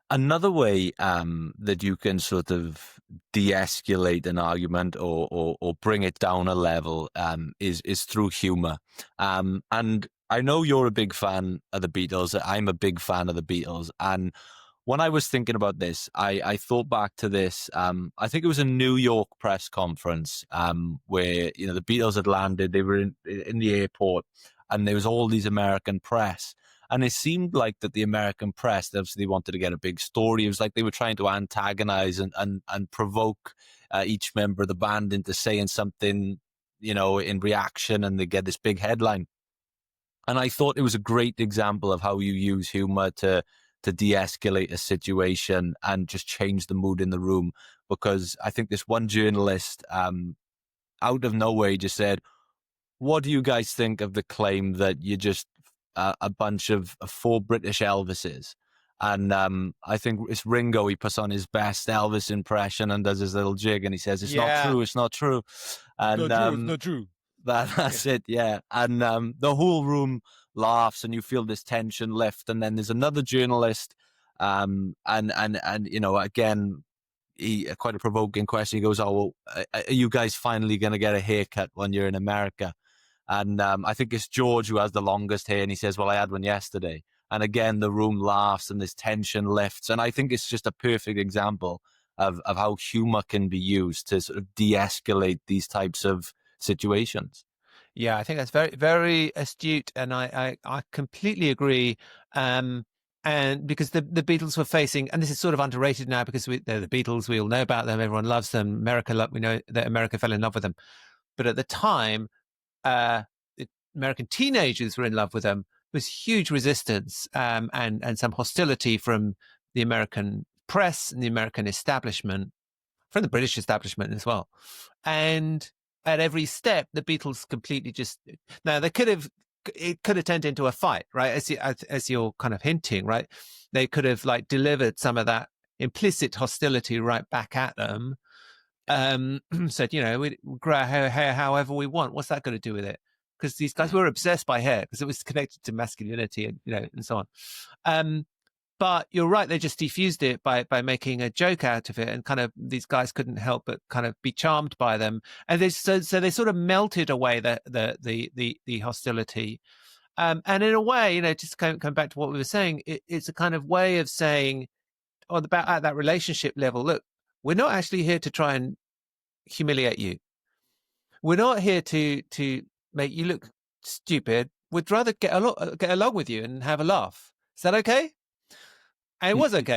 Another way that you can sort of de-escalate an argument or bring it down a level is through humor. And I know you're a big fan of the Beatles. I'm a big fan of the Beatles. And when I was thinking about this, I thought back to this. I think it was a New York press conference where the Beatles had landed. They were in the airport, and there was all these American press. And it seemed like that the American press, obviously, they wanted to get a big story. It was like they were trying to antagonize and provoke each member of the band into saying something, in reaction, and they get this big headline. And I thought it was a great example of how you use humor to de-escalate a situation and just change the mood in the room. Because I think this one journalist, out of nowhere, just said, "What do you guys think of the claim that you're just a bunch of four British Elvises?" And I think it's Ringo. He puts on his best Elvis impression and does his little jig, and he says, "It's not Yeah. true. It's not true." It's And not true. It's not true. that's it, yeah. And the whole room laughs, and you feel this tension lift. And then there's another journalist, and again, quite a provoking question. He goes, "Oh, well, are you guys finally going to get a haircut when you're in America?" And I think it's George who has the longest hair, and he says, "Well, I had one yesterday." And again, the room laughs, and this tension lifts. And I think it's just a perfect example of how humor can be used to sort of de-escalate these types of situations. Yeah, I think that's very, very astute, and I completely agree. And because the Beatles were facing, and this is sort of underrated now because they're the Beatles, we all know about them, everyone loves them. We know that America fell in love with them, but at the time, the American teenagers were in love with them. There was huge resistance, and some hostility from the American press and the American establishment, from the British establishment as well. And at every step, the Beatles completely just, now it could have turned into a fight, right? As you're kind of hinting, right? They could have like delivered some of that implicit hostility right back at them. Said, we grow our hair however we want. What's that going to do with it? Because these guys were obsessed by hair because it was connected to masculinity and so on. But you're right; they just defused it by making a joke out of it, and kind of these guys couldn't help but kind of be charmed by them, and so they sort of melted away the hostility, and in a way, just come back to what we were saying, it's a kind of way of saying, about at that relationship level, look, we're not actually here to try and humiliate you. We're not here to make you look stupid. We'd rather get along with you and have a laugh. Is that okay? And it was okay.